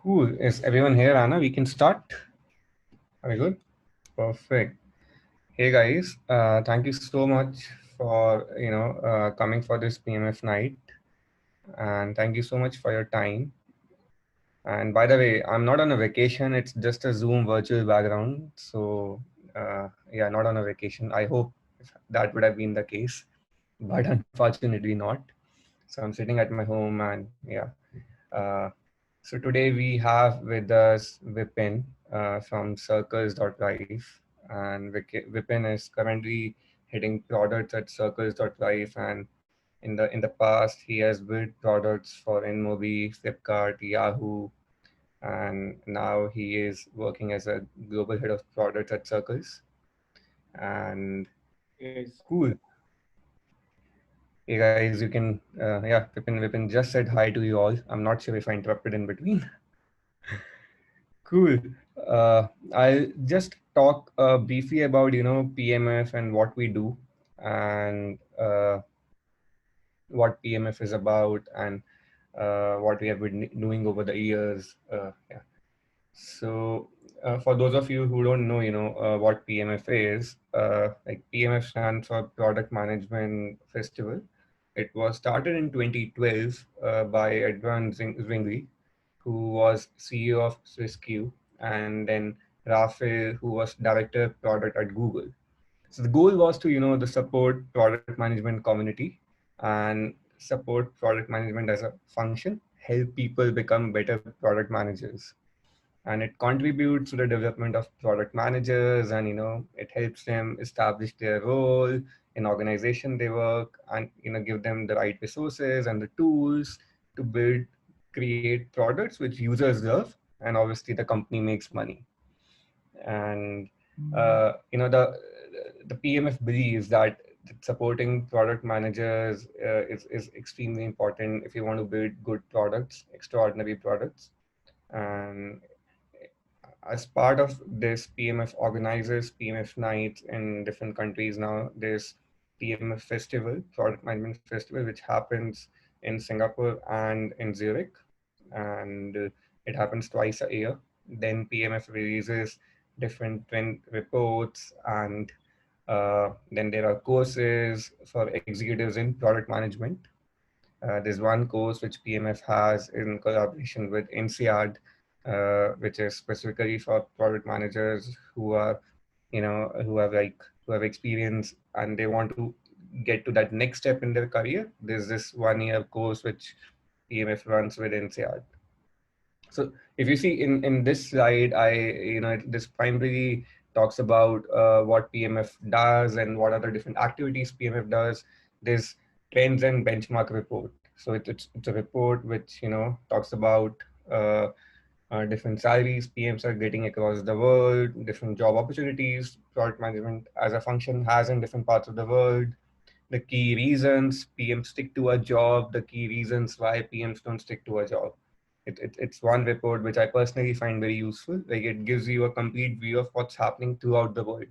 Cool. Is everyone here, Anna? We can start. Are we good? Perfect. Hey guys, thank you so much for coming for this PMF night, and thank you so much for your time. And by the way, I'm not on a vacation. It's just a Zoom virtual background. So yeah, not on a vacation. I hope that would have been the case, but unfortunately not. So I'm sitting at my home, and yeah. Uh, so today we have with us Vipin from Circles.Life, and Vipin is currently heading products at Circles.Life, and in the past he has built products for InMobi, Flipkart, Yahoo, and now he is working as a global head of products at Circles. And Yes. cool, hey guys, you can yeah, Vipin just said hi to you all. I'm not sure if I interrupted in between. Cool. I'll just talk briefly about PMF and what we do, and what PMF is about, and what we have been doing over the years. Yeah. So for those of you who don't know, what PMF is. Like PMF stands for Product Management Festival. It was started in 2012 by Edwin Zwingli, who was CEO of SwissQ, and then Rafael, who was director of product at Google. So the goal was to, the support product management community and support product management as a function, help people become better product managers. And it contributes to the development of product managers, and, it helps them establish their role in organization they work, and, give them the right resources and the tools to build, create products which users love, and obviously the company makes money. And the PMF believes that supporting product managers is extremely important if you want to build good products, extraordinary products. And as part of this, PMF organizes PMF nights in different countries now. There's PMF Festival, Product Management Festival, which happens in Singapore and in Zurich, and it happens twice a year. Then PMF releases different trend reports, and then there are courses for executives in product management. There's one course which PMF has in collaboration with INSEAD, which is specifically for product managers who are, who have experience and they want to get to that next step in their career. There's this 1 year course which PMF runs with INSEAD. So if you see in this slide, this primarily talks about what PMF does and what other different activities PMF does. There's trends and benchmark report. So it's a report which talks about uh, different salaries PMs are getting across the world, different job opportunities product management as a function has in different parts of the world, the key reasons PMs stick to a job, the key reasons why PMs don't stick to a job. It's one report which I personally find very useful. Like it gives you a complete view of what's happening throughout the world,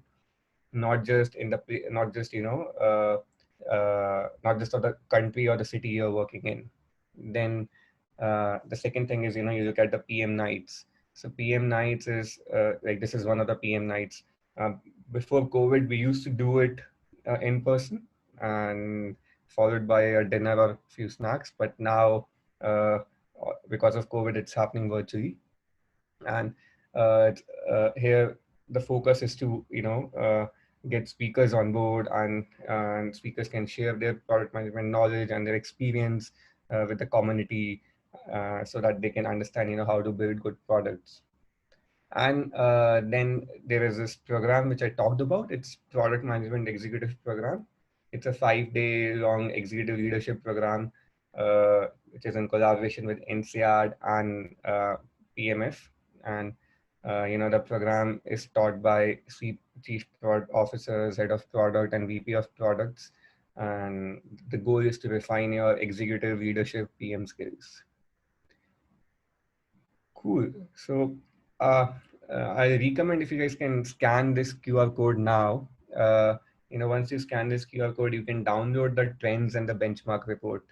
not just not just not just of the country or the city you're working in. Then the second thing is you look at the PM nights. So PM nights is like this is one of the PM nights. Before COVID, we used to do it in person and followed by a dinner or a few snacks. But now, because of COVID, it's happening virtually. And here the focus is to get speakers on board, and speakers can share their product management knowledge and their experience with the community, so that they can understand how to build good products. And then there is this program which I talked about. It's Product Management Executive Program. It's a 5-day long executive leadership program, which is in collaboration with NCR and PMF. And the program is taught by chief product officers, head of product, and VP of products. And the goal is to refine your executive leadership PM skills. Cool. So uh, I recommend if you guys can scan this QR code now. Once you scan this QR code, you can download the trends and the benchmark report.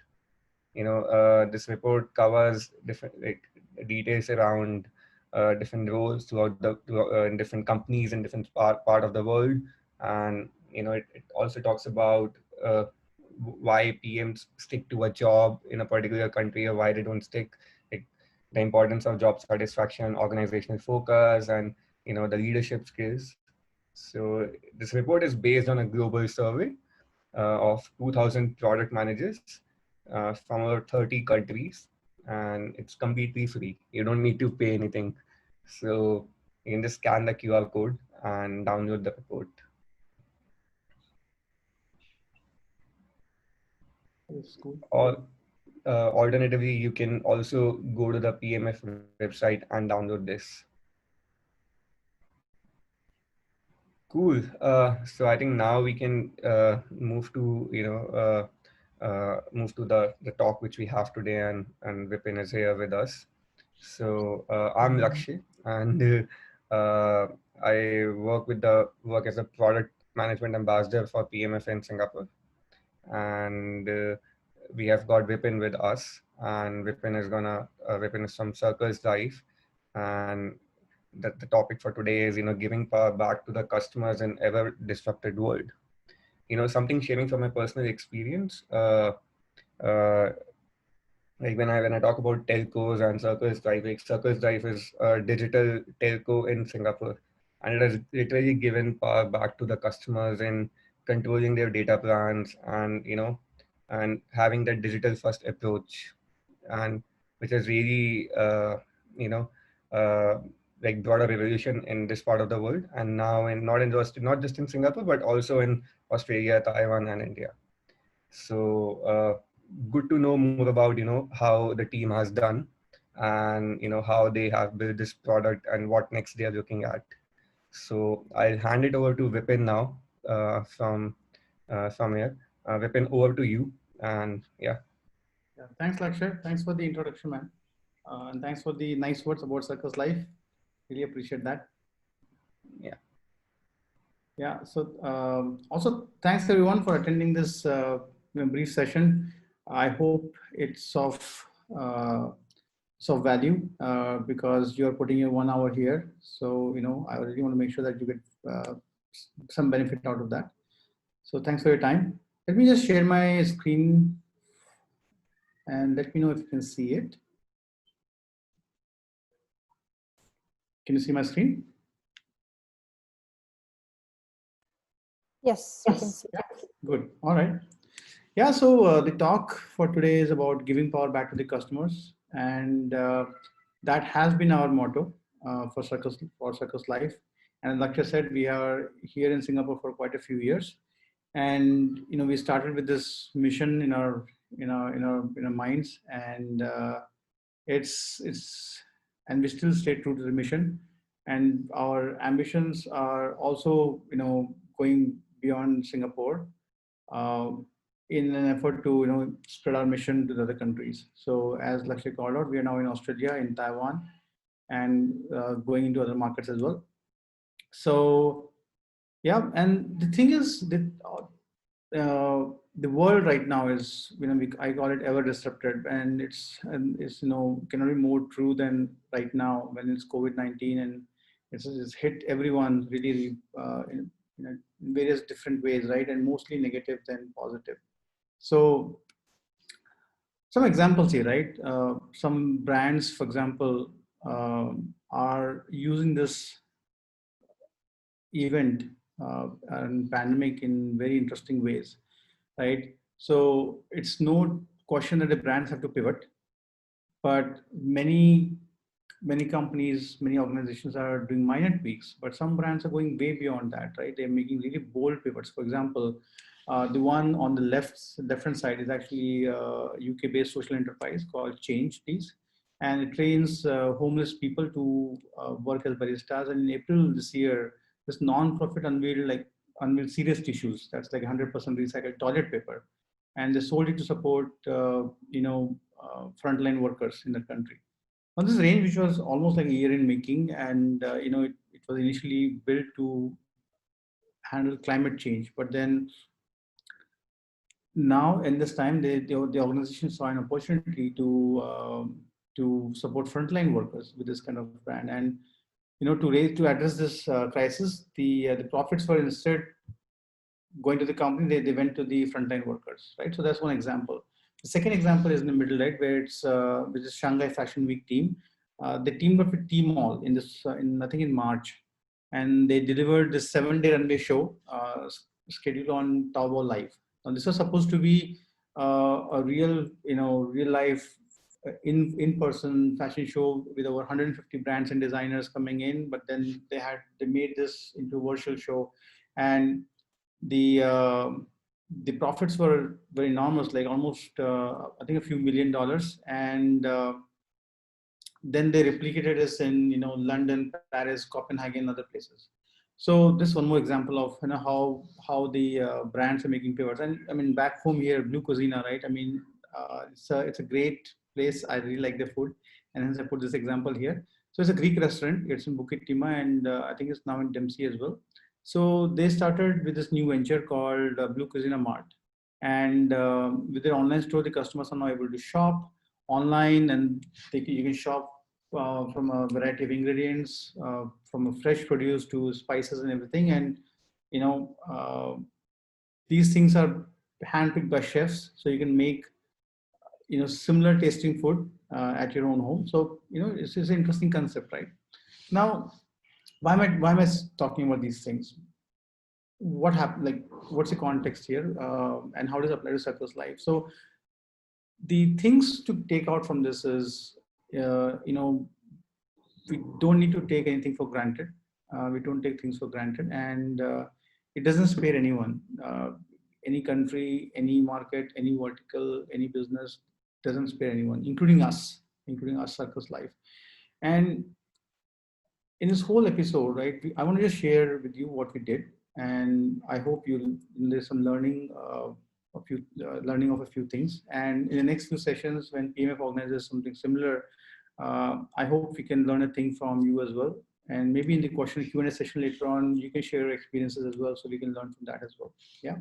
This report covers different, like details around different roles in different companies in different part of the world. And it also talks about why PMs stick to a job in a particular country or why they don't stick, like the importance of job satisfaction, organizational focus, and the leadership skills. So this report is based on a global survey of 2,000 product managers from over 30 countries, and it's completely free. You don't need to pay anything. So you can just scan the QR code and download the report. That's cool. Or alternatively, you can also go to the PMF website and download this. Cool. So I think now we can move to move to the talk which we have today, and Vipin is here with us. So I'm Lakshay, and I work as a product management ambassador for PMF in Singapore, and we have got Vipin with us, and Vipin is from Circles.Life, and the topic for today is giving power back to the customers in ever disrupted world. Something sharing from my personal experience. Uh, like when I talk about telcos and Circles.Life, like Circles.Life is a digital telco in Singapore, and it has literally given power back to the customers in controlling their data plans, and and having that digital first approach, and which has really you know uh, like brought a revolution in this part of the world, and now not just in Singapore but also in Australia, Taiwan, and India. So good to know more about how the team has done, and how they have built this product and what next they are looking at. So I'll hand it over to Vipin now, from here. Vipin, over to you. And yeah. Yeah, thanks, Lakshay. Thanks for the introduction, man. And thanks for the nice words about Circles.Life. Really appreciate that. Yeah. Yeah. So also thanks everyone for attending this brief session. I hope uh, it's of value because you are putting your 1 hour here. So I really want to make sure that you get some benefit out of that. So thanks for your time. Let me just share my screen and let me know if you can see it. Can you see my screen? Yes, we can see. Good. All right. Yeah. So the talk for today is about giving power back to the customers, and that has been our motto for Circles.Life. And like I said, we are here in Singapore for quite a few years, and we started with this mission in our minds, and it's and we still stay true to the mission, and our ambitions are also going beyond Singapore uh, in an effort to spread our mission to the other countries. So as Lakshay called out, we are now in Australia, in Taiwan, and going into other markets as well. So yeah, and the thing is that the world right now is I call it ever disrupted, and it's cannot be more true than right now when it's COVID-19, and it's hit everyone really in various different ways, right? And mostly negative than positive. So some examples here, right? Some brands, for example, are using this event and pandemic in very interesting ways, right? So it's no question that the brands have to pivot, but many companies, many organizations are doing minor tweaks, but some brands are going way beyond that, right? They're making really bold pivots. For example, the one on the left-hand side is actually a UK-based social enterprise called Change, please. And it trains homeless people to work as baristas. And in April this year, this non-profit unveiled serious tissues. That's like 100% recycled toilet paper, and they sold it to support frontline workers in the country. Now, this range, which was almost like a year in making, and it was initially built to handle climate change, but then now in this time, the organization saw an opportunity to to support frontline workers with this kind of brand. And to address this crisis, the profits were instead going to the company, they went to the frontline workers, right? So that's one example. The second example is in the middle, right, where it's which is Shanghai Fashion Week team. They teamed up with Tmall in this, in I think in March, and they delivered this 7-day runway show scheduled on Taobao Live. Now this was supposed to be a real, real life in person fashion show with over 150 brands and designers coming in. But then they made this into a virtual show, and the uh, the profits were enormous, like almost I think a few $1 million, and then they replicated this in London, Paris, Copenhagen, other places. So this one more example of how the brands are making pivots. And I mean, back home here, Blue Cuisina, right? I mean, it's a great place. I really like the food, and hence I put this example here. So it's a Greek restaurant. It's in Bukit Timah, and I think it's now in Dempsey as well. So they started with this new venture called Blue Cuisina Mart, and with their online store, the customers are now able to shop online, and you can shop from a variety of ingredients, from a fresh produce to spices and everything. And you know, uh, these things are handpicked by chefs, so you can make similar tasting food at your own home. So it's an interesting concept, right? Now, why am I talking about these things? What happened? Like, what's the context here, and how does it apply to Circles.Life? So the things to take out from this is, we don't need to take anything for granted. We don't take things for granted, and it doesn't spare anyone. Any country, any market, any vertical, any business doesn't spare anyone, including us, Circles.Life. And in this whole episode, right, I want to just share with you what we did, and I hope there's some learning, learning of a few things. And in the next few sessions, when PMF organizes something similar, I hope we can learn a thing from you as well. And maybe in the question Q&A session later on, you can share your experiences as well, so we can learn from that as well. Yeah,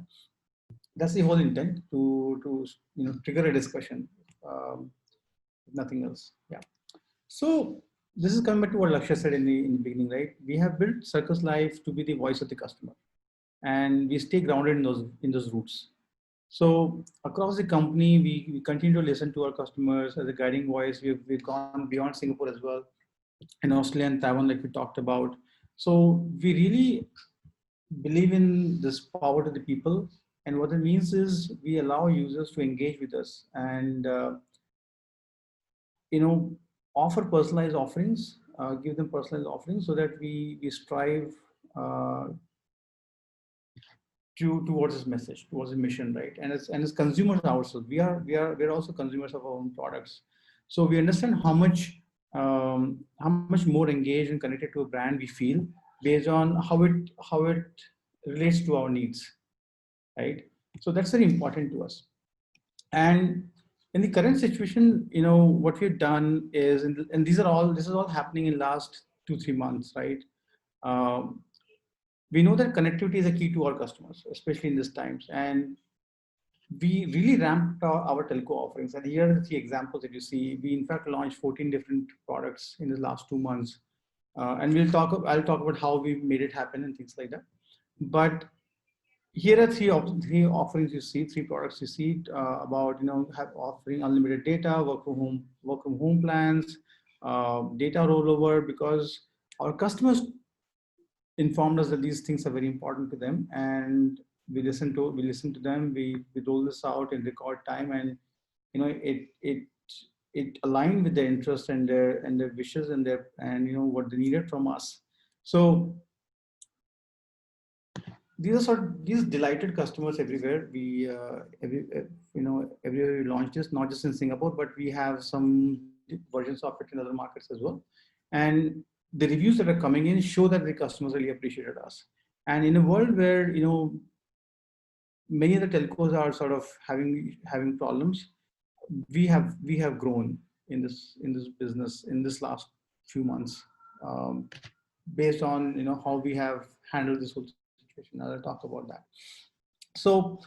that's the whole intent, to trigger a discussion, nothing else. Yeah. So this is coming back to what Lakshya said in the beginning, right? We have built Circles.Life to be the voice of the customer, and we stay grounded in those roots. So across the company, we continue to listen to our customers as a guiding voice. We've gone beyond Singapore as well, and Australia and Taiwan, like we talked about. So we really believe in this power to the people, and what it means is we allow users to engage with us, and you know offer personalized offerings, give them personalized offerings, so that we strive uh, towards this message, towards the mission, right? And as consumers ourselves, we're also consumers of our own products. So we understand how much more engaged and connected to a brand we feel based on how it relates to our needs, right? So that's very important to us. And in the current situation, what we've done is, and this is all happening in last 2-3 months, right? Um, we know that connectivity is a key to our customers, especially in these times. And we really ramped our telco offerings. And here are the three examples that you see. We in fact launched 14 different products in the last 2 months. And I'll talk about how we made it happen and things like that. But here are three offerings you see, three products you see, about have offering unlimited data, work from home plans, data rollover, because our customers informed us that these things are very important to them, and we listen to them. We roll this out in record time, and it aligned with their interests and their wishes and what they needed from us. So these delighted customers everywhere. We everywhere we launch this, not just in Singapore, but we have some versions of it in other markets as well. And the reviews that are coming in show that the customers really appreciated us. And in a world where many of the telcos are sort of having problems, we have grown in this business in this last few months, um, based on how we have handled this whole situation. I'll talk about that. So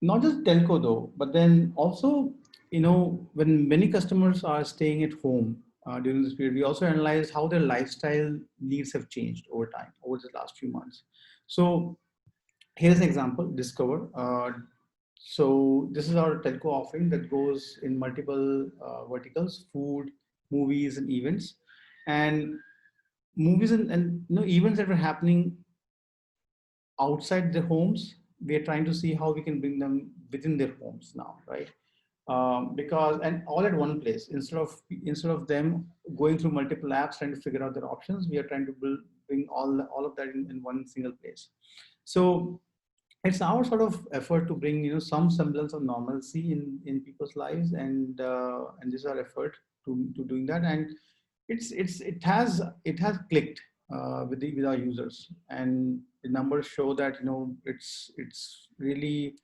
not just telco though, but then also when many customers are staying at home during this period, we also analyzed how their lifestyle needs have changed over time, over the last few months. So here's an example, Discover. So this is our telco offering that goes in multiple verticals: food, movies, and events. And movies and events that were happening outside their homes, we are trying to see how we can bring them within their homes now, right? Because and all at one place, instead of them going through multiple apps trying to figure out their options, we are trying to bring all of that in one single place. So it's our sort of effort to bring some semblance of normalcy in people's lives, and this is our effort to doing that. And it has clicked with our users, and the numbers show that it's really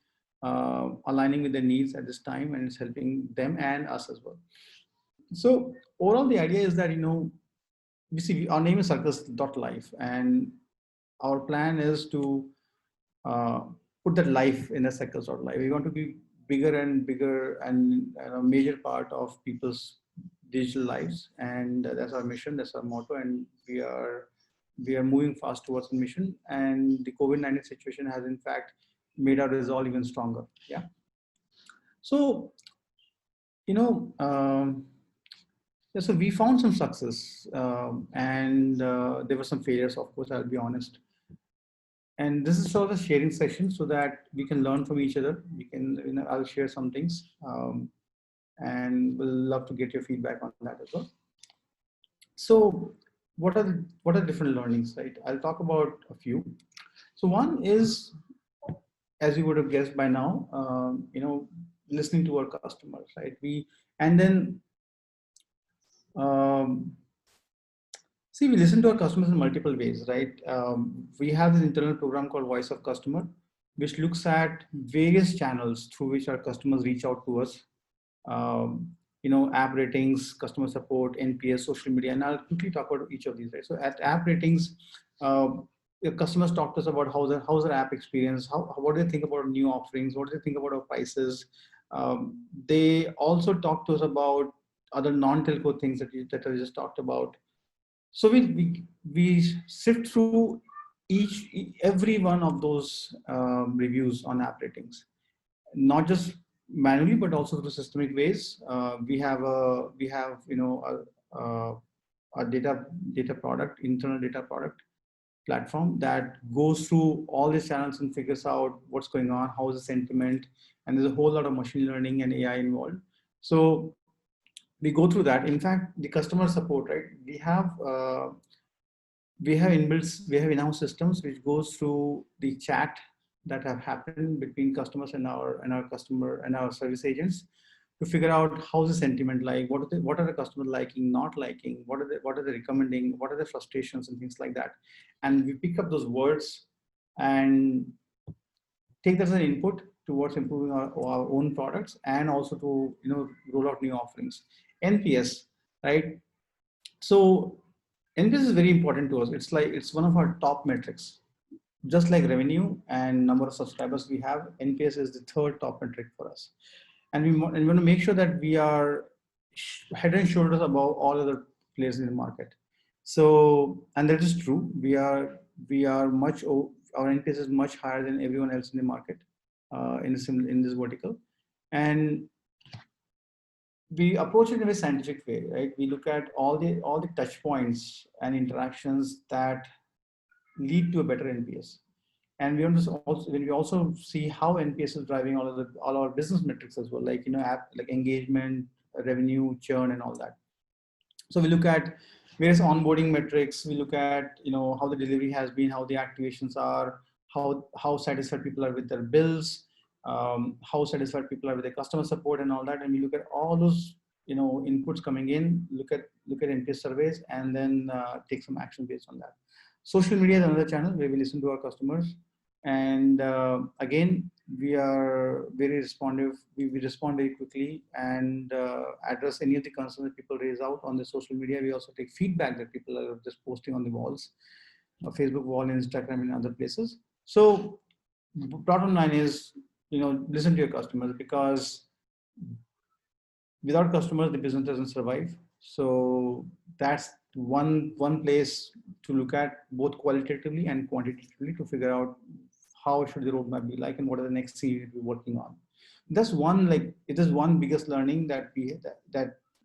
aligning with their needs at this time, and it's helping them and us as well. So overall, the idea is that we see our name is Circles.Life, and our plan is to uh, put that life in a Circles.Life. We want to be bigger and bigger and a major part of people's digital lives, and that's our mission, that's our motto, and we are moving fast towards the mission. And the COVID-19 situation has in fact made our resolve even stronger. Yeah. So you know. Yeah, so we found some success, and there were some failures, of course, I'll be honest. And this is sort of a sharing session so that we can learn from each other. We can, I'll share some things, and we'll love to get your feedback on that as well. So, what are different learnings, right? I'll talk about a few. So one is, as you would have guessed by now, listening to our customers, right? And then um, See, we listen to our customers in multiple ways, right? We have this internal program called Voice of Customer, which looks at various channels through which our customers reach out to us. App ratings, customer support, NPS, social media, and I'll quickly talk about each of these. Right? So at app ratings, the customers talk to us about how's their app experience, what do they think about new offerings, what do they think about our prices. They also talk to us about other non-telco things that I just talked about. So we sift through every one of those reviews on app ratings, not just manually but also through systemic ways. We have a data product, internal data product platform that goes through all these channels and figures out what's going on, how is the sentiment, and there's a whole lot of machine learning and AI involved. So we go through that. In fact, the customer support, right? We have in-house systems which goes through the chat that have happened between customers and our customer and our service agents to figure out how's the sentiment like, what are the customers liking, not liking, what are they recommending, what are the frustrations and things like that. And we pick up those words and take that as an input towards improving our own products, and also to roll out new offerings. NPS, right? So NPS is very important to us. It's one of our top metrics. Just like revenue and number of subscribers we have, NPS is the third top metric for us. And we want to make sure that we are head and shoulders above all other players in the market. So, and that is true. We are our NPS is much higher than everyone else in the market in this vertical. And we approach it in a very scientific way, right? We look at all the touch points and interactions that lead to a better NPS, and we also see how NPS is driving all our business metrics as well, like app like engagement, revenue, churn, and all that. So we look at various onboarding metrics. We look at how the delivery has been, how the activations are, how satisfied people are with their bills, how satisfied people are with their customer support and all that. And we look at all those inputs coming in. Look at NPS surveys, and then take some action based on that. Social media is another channel where we listen to our customers, and again, we are very responsive. We respond very quickly and address any of the concerns that people raise out on the social media. We also take feedback that people are just posting on the walls, Facebook wall, Instagram, and other places. So bottom line is, listen to your customers, because without customers, the business doesn't survive. So that's one place to look at, both qualitatively and quantitatively, to figure out how should the roadmap be like and what are the next series we're working on. That's one, like, it is one biggest learning that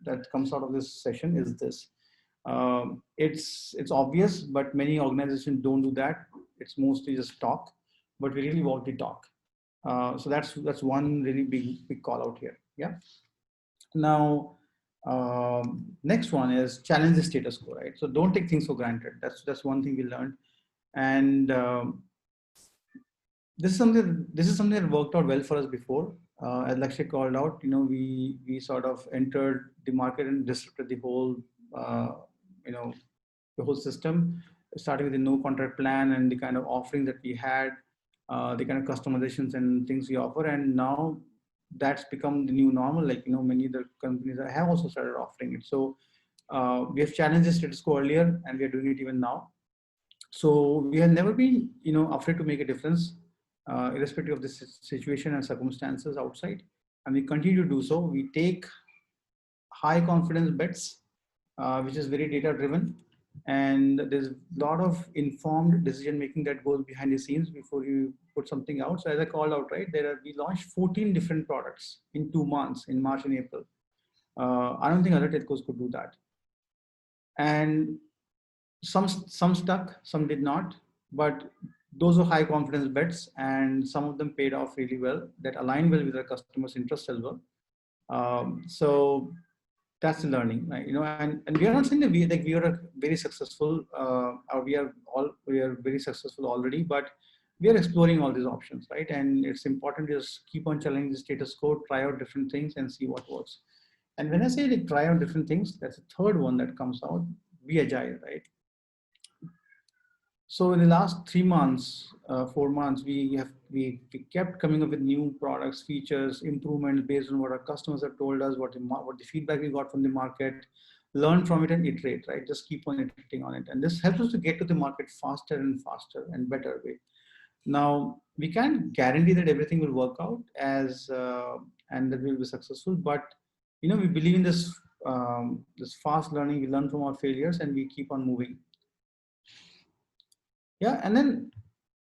that comes out of this session is this. It's obvious, but many organizations don't do that. It's mostly just talk, but we really walk the talk. So that's one really big call out here. Yeah. Now, next one is challenge the status quo, right? So don't take things for granted. That's one thing we learned, and this is something that worked out well for us before. As Lakshay called out, we sort of entered the market and disrupted uh, you know, the whole system, starting with the no contract plan and the kind of offering that we had, the kind of customizations and things we offer, and now that's become the new normal. Like, many other companies have also started offering it. So we have challenged the status quo earlier, and we are doing it even now. So we have never been, afraid to make a difference, irrespective of the situation and circumstances outside, and we continue to do so. We take high confidence bets, which is very data driven, and there's a lot of informed decision making that goes behind the scenes before you put something out. So as I called out, right, we launched 14 different products in 2 months, in March and April. I don't think other telcos could do that, and some stuck, some did not, but those were high confidence bets, and some of them paid off really well, that align well with our customers' interests as well. So that's the learning, right? And we are not saying that we are very successful, or we are very successful already, but we are exploring all these options, right? And it's important to just keep on challenging the status quo, try out different things, and see what works. And when I say, like, try out different things, that's the third one that comes out. Be agile, right? So in the last 3 months, 4 months, we kept coming up with new products, features, improvements based on what our customers have told us, what the feedback we got from the market. Learn from it and iterate, right? Just keep on iterating on it, and this helps us to get to the market faster and faster and better way. Now, we can't guarantee that everything will work out and that we'll be successful, but we believe in this fast learning. We learn from our failures and we keep on moving. Yeah, and then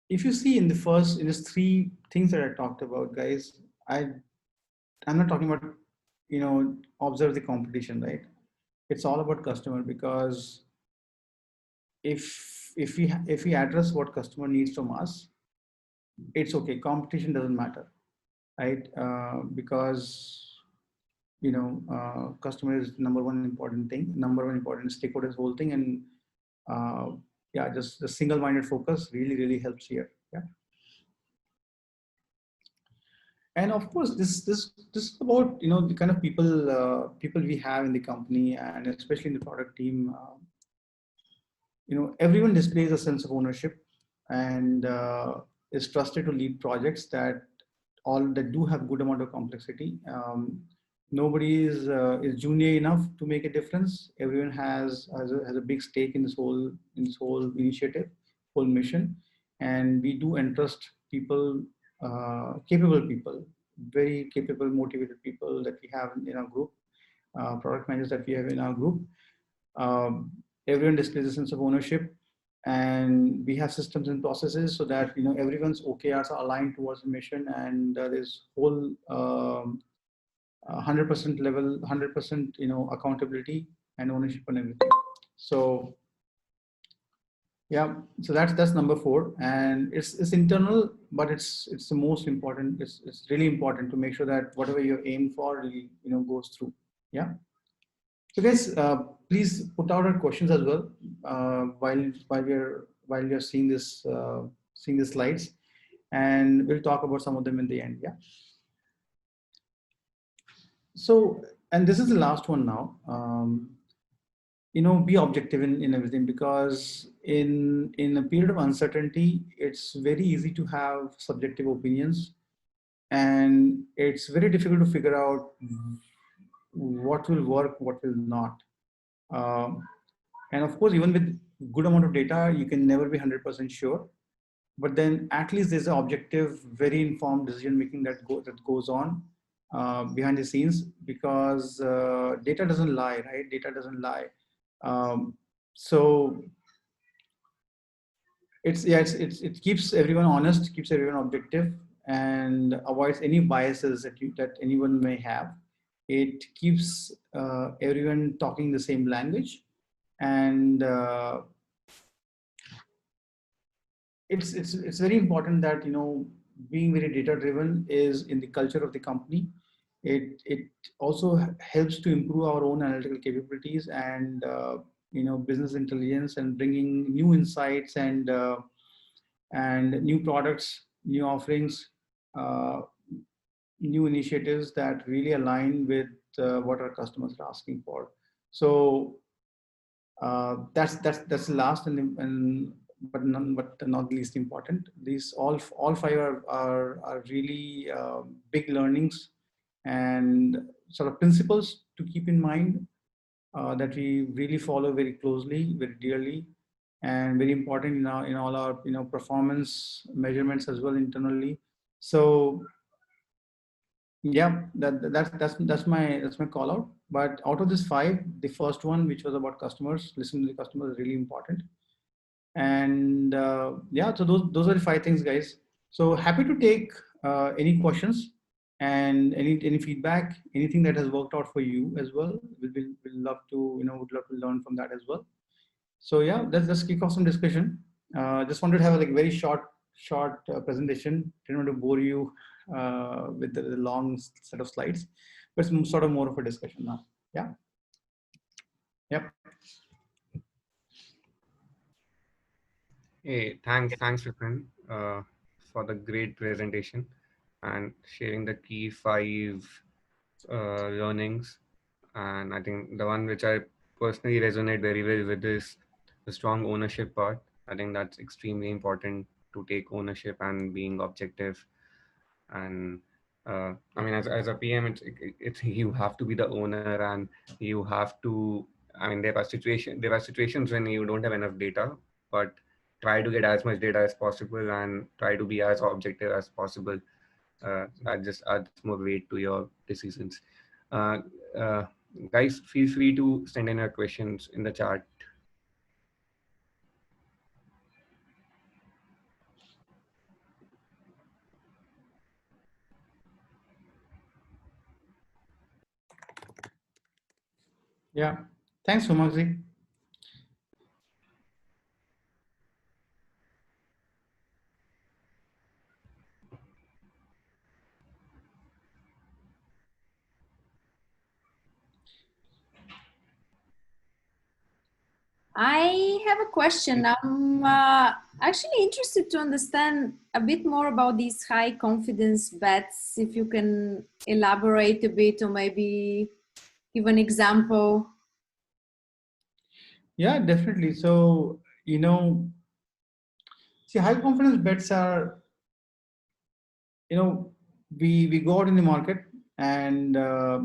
if you see in these three things that I talked about, guys, I'm not talking about observe the competition, right? It's all about customer, because if we address what customer needs from us, it's okay. Competition doesn't matter, right? Because customer is number one important thing, number one important stakeholder, this whole thing, and uh, yeah, just the single-minded focus really helps here. Yeah. And of course, this is about the kind of people we have in the company, and especially in the product team. Everyone displays a sense of ownership and is trusted to lead projects that do have good amount of complexity. Nobody is junior enough to make a difference. Everyone has a big stake in this whole initiative, whole mission, and we do entrust people, capable people, very capable, motivated people that we have in our group, product managers that we have in our group. Everyone displays a sense of ownership, and we have systems and processes so that everyone's OKRs are aligned towards the mission, and there's whole 100% level, 100% accountability and ownership on everything. So yeah, so that's number 4, and it's internal, but it's the most important. It's really important to make sure that whatever you aim for really goes through. Yeah. So guys, please put out our questions as well while you're seeing the slides, and we'll talk about some of them in the end. Yeah. So, and this is the last one now. Be objective in everything, because in a period of uncertainty, it's very easy to have subjective opinions, and it's very difficult to figure out what will work, what will not. Um, and of course, even with good amount of data, you can never be 100% sure. But then at least there's an objective, very informed decision making that goes on. behind the scenes, because data doesn't lie, right? Data doesn't lie. So it keeps everyone honest, keeps everyone objective, and avoids any biases that anyone may have. It keeps everyone talking the same language, and it's very important that, being very data driven is in the culture of the company. It also helps to improve our own analytical capabilities, and business intelligence, and bringing new insights, and new products, new offerings, uh, new initiatives that really align with what our customers are asking for. So that's the last, and but not least important. These all five are really big learnings and sort of principles to keep in mind, that we really follow very closely, very dearly, and very important in all our performance measurements as well internally. So yeah, that's my call out. But out of this five, the first one, which was about customers, listening to the customers, is really important. And yeah, so those are the five things, guys. So happy to take any questions and any feedback, anything that has worked out for you as well. We'll love to would love to learn from that as well. So yeah, let's kick off some discussion. Just wanted to have a like very short presentation. Didn't want to bore you with the long set of slides, but it's sort of more of a discussion now. Yeah. Yep. Hey, thanks, Vipin, for the great presentation and sharing the key five learnings. And I think the one which I personally resonate very well with is the strong ownership part. I think that's extremely important, to take ownership and being objective. And I mean, as a PM, it's you have to be the owner, and you have to. I mean, there are situations when you don't have enough data, but try to get as much data as possible and try to be as objective as possible. That just adds more weight to your decisions. Uh, uh, Guys, feel free to send in your questions in the chat. Yeah. Thanks, Sumakzi. I have a question. I'm actually interested to understand a bit more about these high confidence bets. If you can elaborate a bit, or maybe give an example. Yeah, definitely. So, see, high confidence bets are, we go out in the market, and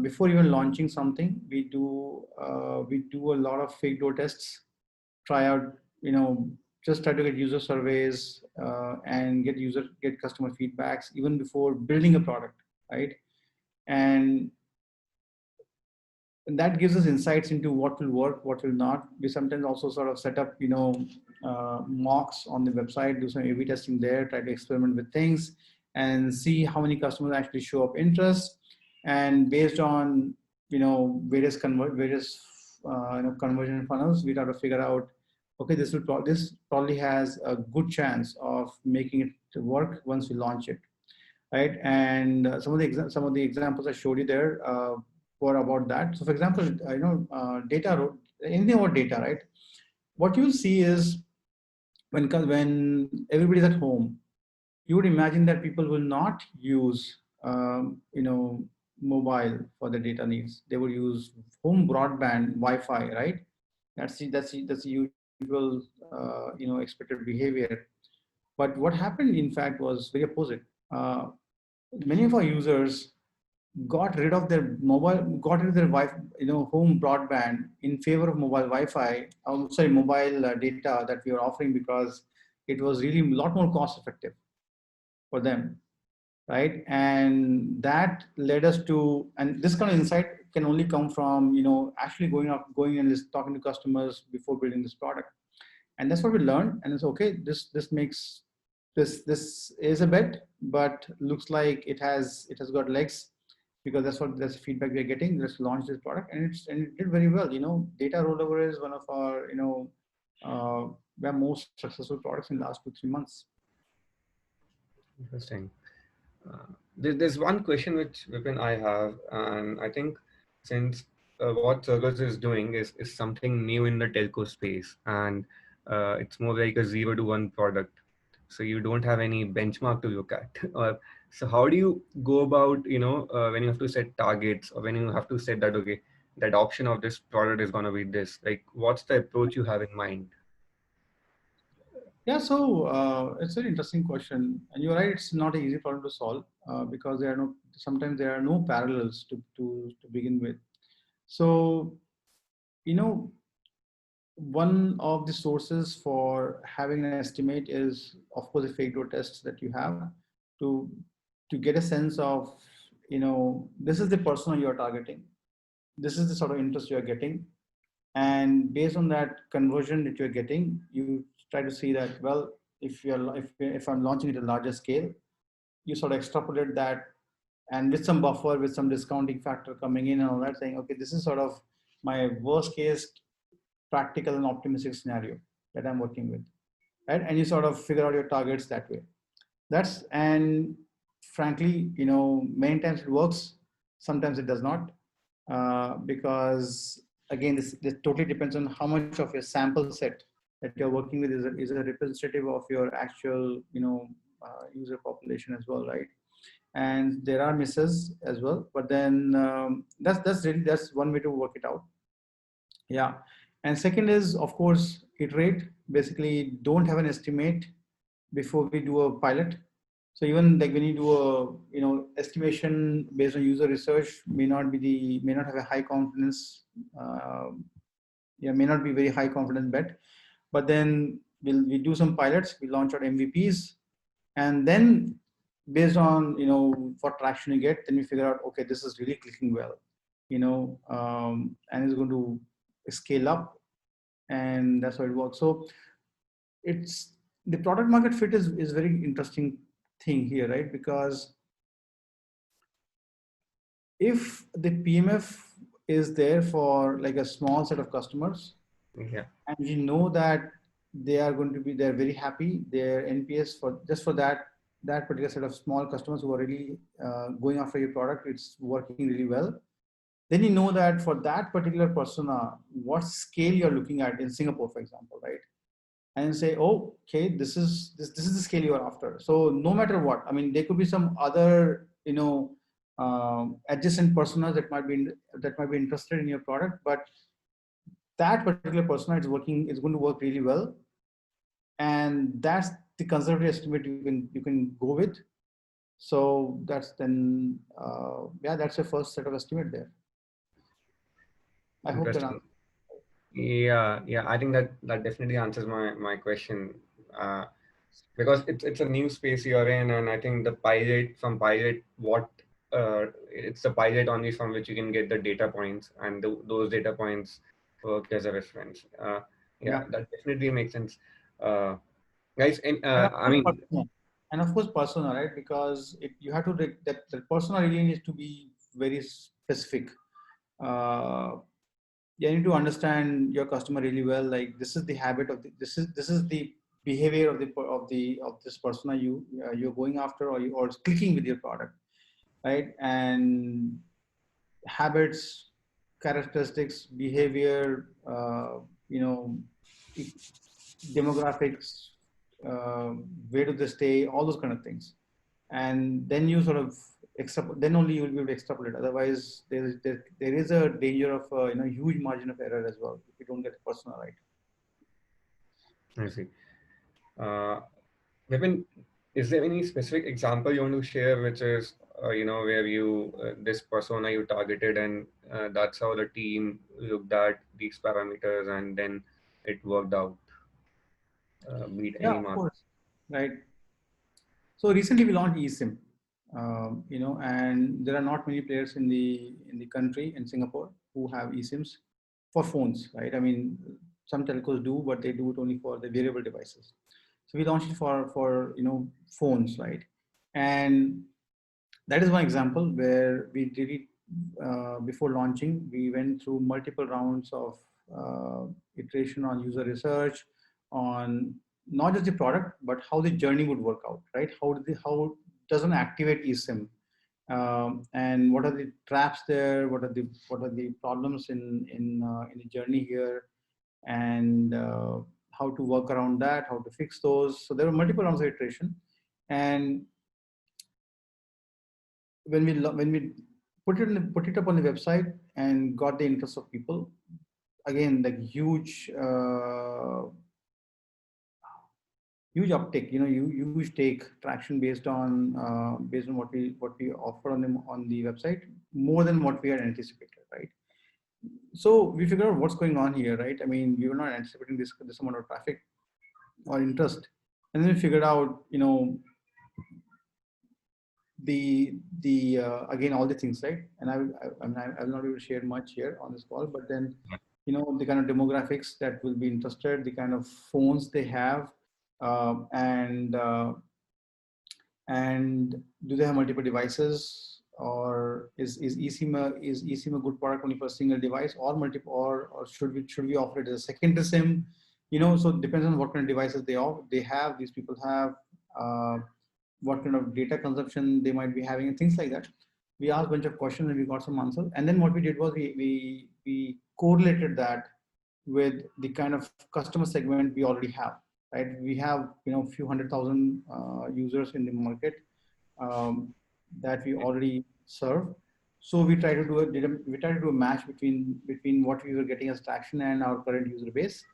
before even launching something, we do a lot of fake door tests, try out, just try to get user surveys, and get customer feedbacks even before building a product, right? And that gives us insights into what will work, what will not. We sometimes also sort of set up, mocks on the website, do some A/B testing there, try to experiment with things, and see how many customers actually show up interest. And based on various conversion funnels, we try to figure out, okay, this probably has a good chance of making it work once we launch it, right? And some of the examples I showed you there were about that. So, for example, data, anything about data, right? What you'll see is when everybody's at home, you would imagine that people will not use mobile for their data needs. They will use home broadband Wi-Fi, right? That's the usual expected behavior. But what happened, in fact, was very opposite. Many of our users got rid of their home broadband in favor of mobile Wi-Fi. Sorry, mobile data that we were offering, because it was really a lot more cost effective for them. right? And that led us to, and this kind of insight can only come from, actually going and just talking to customers before building this product. And that's what we learned. And it's okay. This is a bet, but looks like it has got legs, because that's the feedback we're getting. Let's launch this product, and it did very well. Data rollover is one of our most successful products in the last 2-3 months. Interesting. There's one question which Vipin I have, and I think since what Circles is doing is something new in the telco space, and it's more like a 0 to 1 product, so you don't have any benchmark to look at. So how do you go about, when you have to set targets, or when you have to set that, okay, that option of this product is going to be this, like what's the approach you have in mind? Yeah, so it's an interesting question, and you're right. It's not an easy problem to solve, because sometimes there are no parallels to begin with. So, you know, one of the sources for having an estimate is, of course, the fake door tests that you have to to get a sense of, this is the persona you are targeting, this is the sort of interest you are getting, and based on that conversion that you're getting, you try to see that, well, if I'm launching at a larger scale, you sort of extrapolate that, and with some buffer, with some discounting factor coming in and all that, saying, okay, this is sort of my worst case practical and optimistic scenario that I'm working with, right? And you sort of figure out your targets that way. And frankly, many times it works, sometimes it does not, because again, this totally depends on how much of your sample set that you're working with is a representative of your actual, user population as well, right? And there are misses as well, but then that's one way to work it out. Yeah. And second is, of course, iterate. Basically, don't have an estimate before we do a pilot. So even like when you do a estimation based on user research, may not have a high confidence, may not be very high confidence bet. But then we do some pilots, we launch our MVPs, and then based on what traction you get, then we figure out, okay, this is really clicking well, and it's going to scale up, and that's how it works. So it's the product market fit is very interesting thing here, right? Because if the PMF is there for like a small set of customers, Yeah. and you know that they're very happy, their NPS for just for that particular set of small customers who are really going after your product, it's working really well. Then you know that for that particular persona, what scale you're looking at in Singapore, for example, right? And say, oh, okay, this is the scale you are after. So no matter what, I mean, there could be some other, adjacent personas that might be interested in your product, but that particular persona is going to work really well, and that's the conservative estimate you can go with. So that's then that's your first set of estimate there. I hope that Interesting. Yeah, I think that definitely answers my question, uh, because it's a new space you're in, and I think the pilot, what it's a pilot only from which you can get the data points, and those data points work as a reference. Yeah, yeah. that definitely makes sense, guys. And And of I course, mean, persona. And of course, persona, right? Because you have to that persona really needs to be very specific. Uh, you need to understand your customer really well. Like, this is the habit of this is the behavior of this persona you're going after, or clicking with your product, right? And habits, characteristics, behavior, e- demographics, where do they stay, all those kind of things. And then you sort of then only you will be able to extrapolate. Otherwise, there is a danger of huge margin of error as well if you don't get the persona right. I see. Uh, Vipin, is there any specific example you want to share, which is, where you, this persona you targeted, and that's how the team looked at these parameters, and then it worked out, beat Yeah, any of mark? course. Right. So recently we launched eSIM. And there are not many players in the country, in Singapore, who have eSIMs for phones, right? I mean, some telcos do, but they do it only for the wearable devices. So we launched it for phones, right? And that is one example where we did it before launching. We went through multiple rounds of iteration on user research, on not just the product, but how the journey would work out, right? How does an activate eSIM, and what are the traps there? What are the problems in the journey here, and how to work around that, how to fix those. So there were multiple rounds of iteration, and when we put it up on the website and got the interest of people, again, like huge uptake, huge take traction based on what we offer on the website, more than what we had anticipated, right? So we figured out what's going on here, right? I mean, we were not anticipating this amount of traffic or interest, and then we figured out, the again, all the things, right? And I will not be able to share much here on this call, but then, the kind of demographics that will be interested, the kind of phones they have, and do they have multiple devices, or is eSIM a good product only for a single device, or multiple, or should we offer it as a secondary SIM? So it depends on what kind of devices they have. These people have. What kind of data consumption they might be having, and things like that. We asked a bunch of questions and we got some answers. And then what we did was we correlated that with the kind of customer segment we already have, right? We have, a few 100,000 users in the market that we already serve. So we try to do a match between what we were getting as traction and our current user base.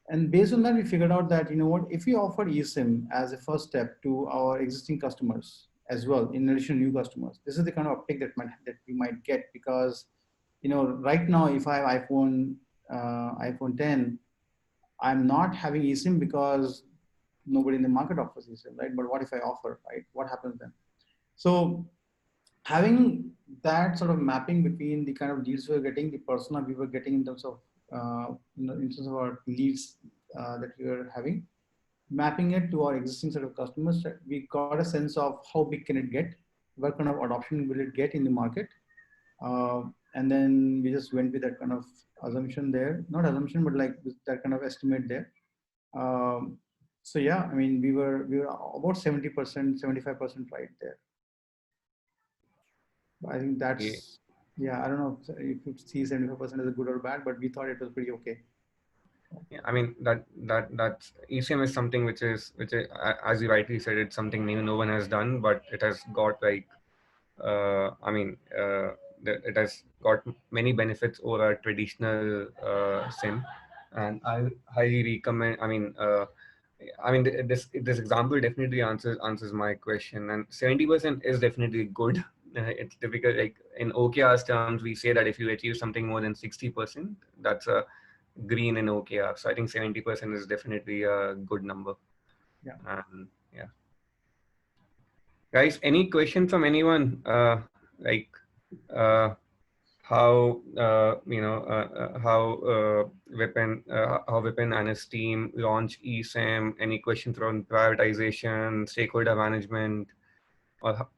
And based on that, we figured out that, if we offer eSIM as a first step to our existing customers as well, in addition to new customers, this is the kind of uptake that we might get. Because, right now, if I have iPhone 10, I'm not having eSIM because nobody in the market offers eSIM, right? But what if I offer, right? What happens then? So having that sort of mapping between the kind of leads we were getting, the persona we were getting in terms of in terms of our leads that we were having, mapping it to our existing set of customers, we got a sense of how big can it get, what kind of adoption will it get in the market, and then we just went with that kind of assumption there, not assumption, but like that kind of estimate there. So yeah, I mean, we were about 70%, 75% right there. I think that's, yeah, I don't know if you see 75% as a good or bad, but we thought it was pretty okay. Yeah, I mean, that's ECM is something which is as you rightly said, it's something new, no one has done, but it has got like it has got many benefits over a traditional SIM, and I highly recommend. This example definitely answers my question, and 70% is definitely good. It's difficult. Like in OKR's terms, we say that if you achieve something more than 60%, that's a green in OKR. So I think 70% is definitely a good number. Yeah. And yeah. Guys, any question from anyone? How Vipin and his team launch eSIM? Any questions on prioritization, stakeholder management, or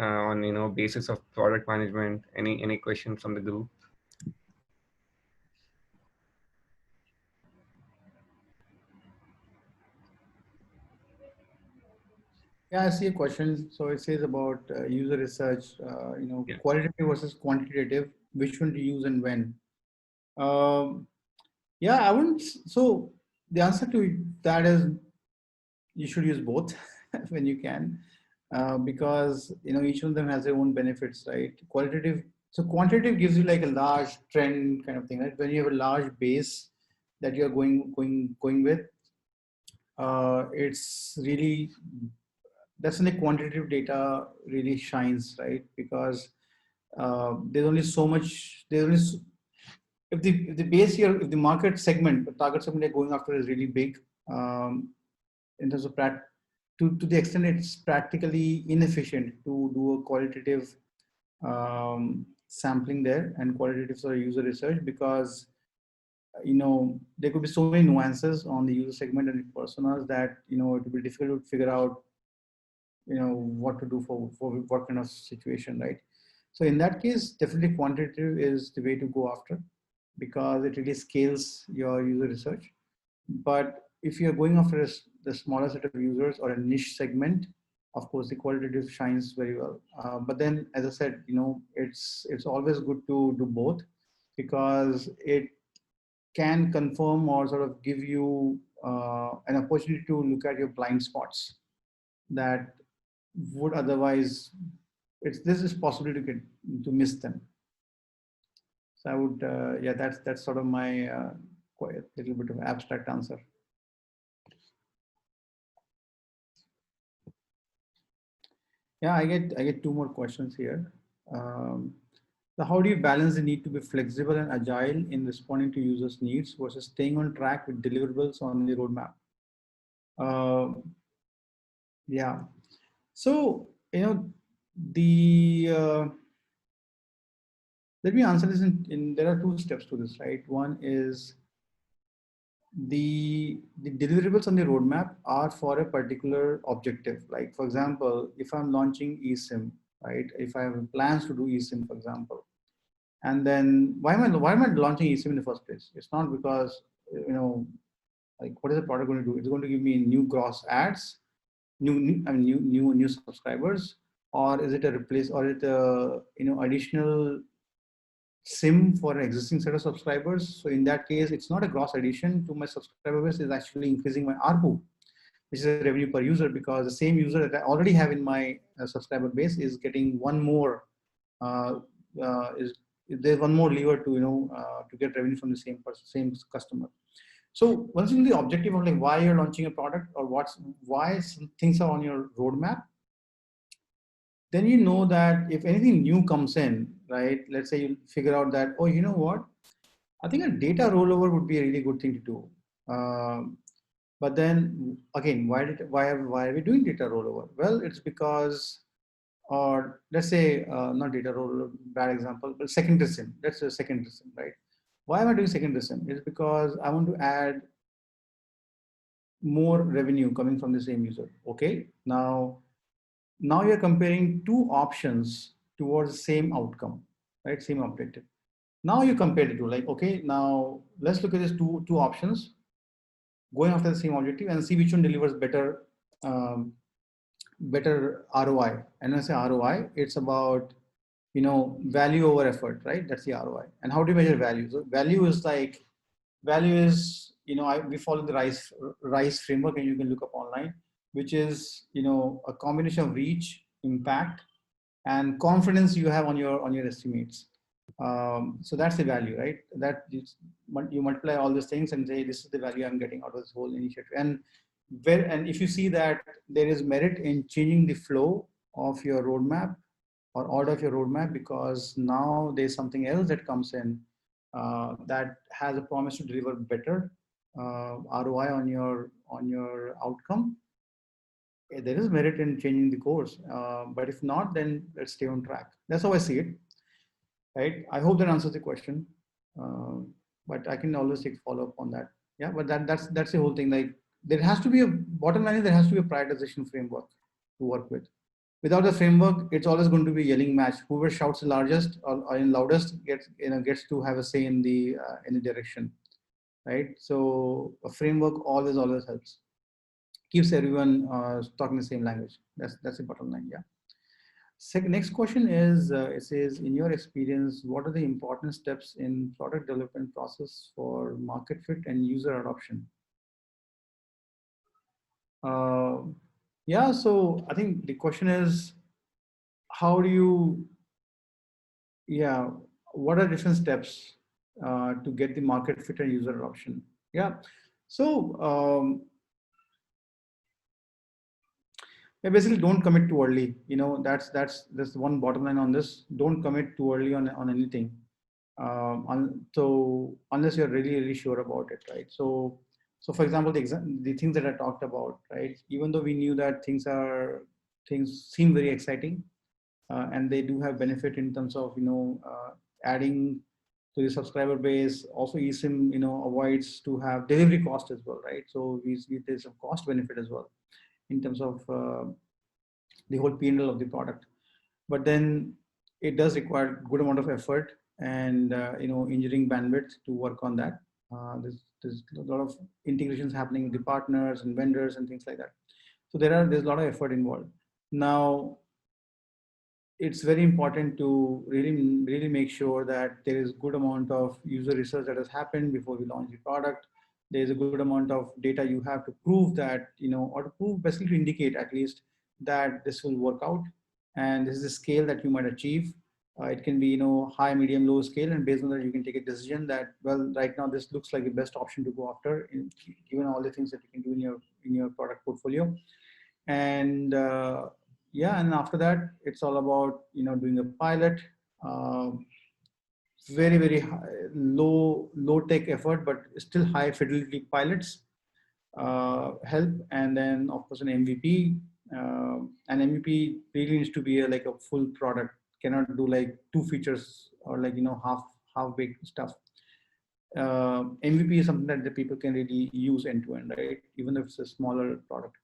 on basis of product management? Any questions from the group? Yeah, I see a question. So it says about user research, Yeah. qualitative versus quantitative, which one to use and when. Yeah, I wouldn't. So the answer to that is you should use both when you can, because each of them has their own benefits, right? Qualitative. So quantitative gives you like a large trend kind of thing, right? When you have a large base that you're going with, it's really, that's when the quantitative data really shines, right? Because there's only so much. If the base here, if the market segment, the target segment they're going after is really big, in terms of to the extent it's practically inefficient to do a qualitative sampling there and qualitative sort of user research, because there could be so many nuances on the user segment and personas that it would be difficult to figure out what to do for what kind of situation, right? So in that case, definitely quantitative is the way to go after, because it really scales your user research. But if you're going after the smaller set of users or a niche segment, of course, the qualitative shines very well. But then, as I said, it's always good to do both, because it can confirm or sort of give you an opportunity to look at your blind spots that would otherwise, this is possible to miss them. So I would, yeah, that's sort of my quite a little bit of abstract answer. Yeah, I get two more questions here. So how do you balance the need to be flexible and agile in responding to users' needs versus staying on track with deliverables on the roadmap? Yeah, so the let me answer this there are two steps to this, right? One is the deliverables on the roadmap are for a particular objective. Like, for example, if I'm launching eSIM, right? If I have plans to do eSIM, for example, and then why am I launching eSIM in the first place? It's not because like, what is the product going to do? It's going to give me new gross ads, new subscribers, or is it a replace, or is it a additional SIM for an existing set of subscribers? So in that case, it's not a gross addition to my subscriber base, it's actually increasing my ARPU, which is a revenue per user, because the same user that I already have in my subscriber base is getting one more, there's one more lever to to get revenue from the same person, same customer. So once you know the objective of like why you're launching a product, or why some things are on your roadmap, then you know that if anything new comes in, right? Let's say you figure out that, oh, you know what? I think a data rollover would be a really good thing to do. But then again, why are we doing data rollover? Well, it's because, or let's say not data rollover, bad example, but secondary SIM. That's a secondary SIM, right? Why am I doing secondary SIM? It's because I want to add more revenue coming from the same user. Okay, now you're comparing two options towards the same outcome, right? Same objective. Now you compare the two, like, okay, now let's look at these two options going after the same objective and see which one delivers better better ROI. And when I say ROI, it's about value over effort, right? That's the ROI. And how do you measure value? So value is we follow the RISE framework, and you can look up online, which is a combination of reach, impact, and confidence you have on your estimates. So that's the value, right? That you multiply all these things and say, this is the value I'm getting out of this whole initiative. And if you see that there is merit in changing the flow of your roadmap or order of your roadmap, because now there's something else that comes in that has a promise to deliver better ROI on your outcome, there is merit in changing the course. But if not, then let's stay on track. That's how I see it, right? I hope that answers the question. But I can always take follow up on that. Yeah, but that's the whole thing. Like, there has to be a bottom line. There has to be a prioritization framework to work with. Without the framework, it's always going to be a yelling match. Whoever shouts the largest or in loudest gets to have a say in the direction, right? So a framework always helps. Keeps everyone talking the same language. That's the bottom line. Yeah. Next question is, it says, in your experience, what are the important steps in product development process for market fit and user adoption? Yeah, so I think the question is, how do you, what are different steps to get the market fit and user adoption? Yeah, so basically, don't commit too early. That's one bottom line on this. Don't commit too early on anything. So unless you're really sure about it, right? So So for example, the things that I talked about, right? Even though we knew that things seem very exciting, and they do have benefit in terms of adding to the subscriber base. Also, eSIM avoids to have delivery cost as well, right? So there's a cost benefit as well in terms of the whole P&L of the product. But then it does require good amount of effort and engineering bandwidth to work on that. There's a lot of integrations happening with the partners and vendors and things like that. So there's a lot of effort involved. Now, it's very important to really make sure that there is good amount of user research that has happened before we launch the product. There's a good amount of data you have to prove that, or to prove, basically to indicate at least that this will work out. And this is the scale that you might achieve. It can be, high, medium, low scale. And based on that, you can take a decision that, well, right now this looks like the best option to go after, given all the things that you can do in your product portfolio. And yeah, and after that, it's all about doing a pilot. Very low tech effort, but still high fidelity pilots help. And then of course an MVP. An MVP really needs to be like a full product. Cannot do like 2 features or like half baked stuff. MVP is something that the people can really use end to end, right? Even if it's a smaller product.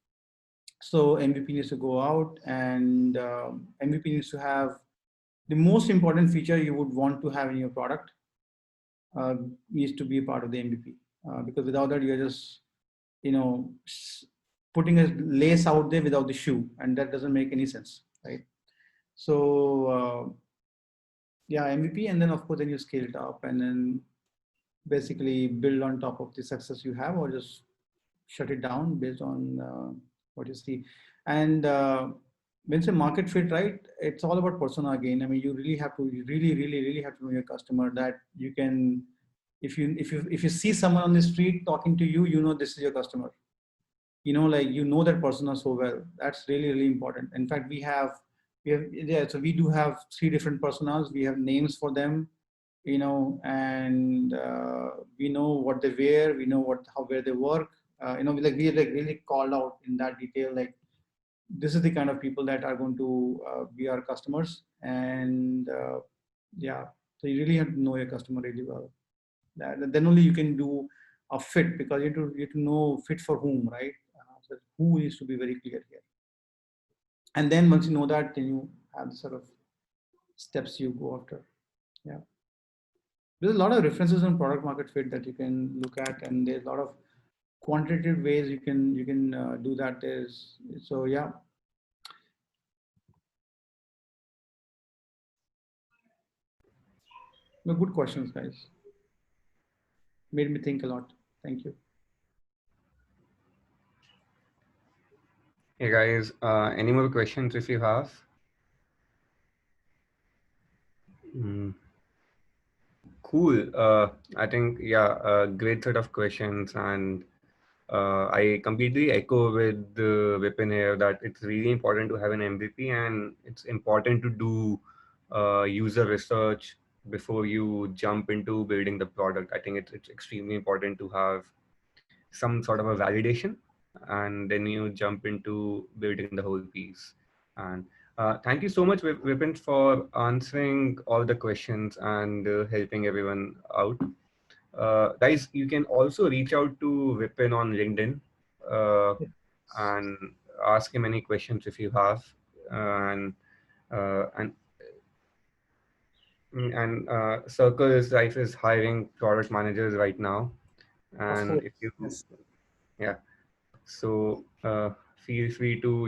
So MVP needs to go out, and MVP needs to have the most important feature you would want to have in your product needs to be a part of the MVP, because without that you're just putting a lace out there without the shoe, and that doesn't make any sense, right? So yeah, MVP, and then of course then you scale it up, and then basically build on top of the success you have, or just shut it down based on what you see. And when it's a market fit, right, it's all about persona again. I mean, you really have to really have to know your customer, that you can, if you see someone on the street talking to you, this is your customer. Like that persona so well. That's really important. In fact, so we do have 3 different personas. We have names for them, and we know what they wear, we know where they work. We really called out in that detail, like this is the kind of people that are going to be our customers. And yeah, so you really have to know your customer really well. Then only you can do a fit, because you have to know fit for whom, right? So who needs to be very clear here. And then once you know that, then you have the sort of steps you go after. Yeah. There's a lot of references on product market fit that you can look at, and there's a lot of quantitative ways you can do that. So yeah. No, good questions, guys. Made me think a lot. Thank you. Hey guys, any more questions if you have? Cool. I think, yeah, a great set of questions. And I completely echo with Vipin here that it's really important to have an MVP, and it's important to do user research before you jump into building the product. I think it's extremely important to have some sort of a validation, and then you jump into building the whole piece. And thank you so much, Vipin, for answering all the questions and helping everyone out. Guys, you can also reach out to Vipin on LinkedIn and ask him any questions if you have. And uh, and Circles.Life is hiring product managers right now. And if you, Yes. yeah, so feel free to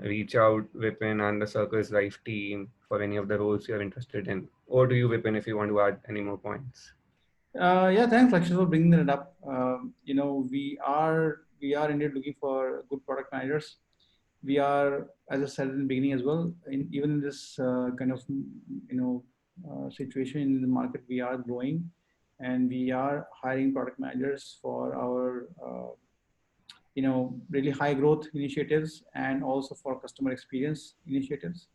reach out Vipin and the Circles.Life team for any of the roles you're interested in. Or do you, Vipin, if you want to add any more points? Yeah, thanks, Lakshya, for bringing that up. We are indeed looking for good product managers. We are, as I said in the beginning as well, even in this kind of situation in the market, we are growing, and we are hiring product managers for our really high growth initiatives, and also for customer experience initiatives.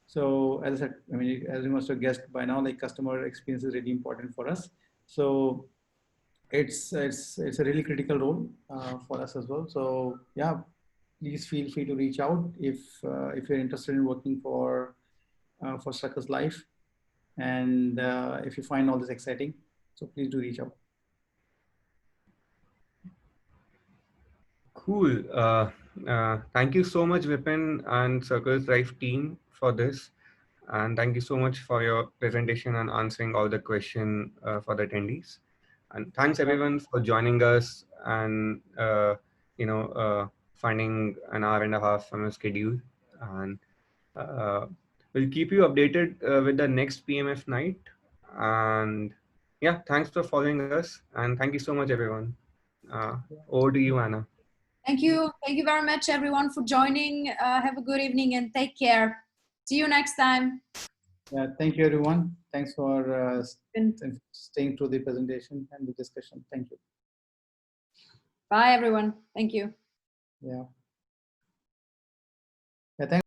So as I said, I mean, as you must have guessed by now, like customer experience is really important for us. So it's a really critical role for us as well. So yeah, please feel free to reach out if you're interested in working for Circles.Life, and if you find all this exciting, so please do reach out. Cool. Thank you so much, Vipin and Circles.Life team for this. And thank you so much for your presentation and answering all the questions for the attendees. And thanks everyone for joining us and finding an hour and a half from your schedule. And uh, we'll keep you updated with the next PMF night. And yeah, thanks for following us. And thank you so much, everyone. Over to you, Anna. Thank you. Thank you very much, everyone, for joining. Have a good evening and take care. See you next time. Yeah, thank you, everyone. Thanks for staying through the presentation and the discussion. Thank you. Bye, everyone. Thank you. Yeah. Yeah. Thanks.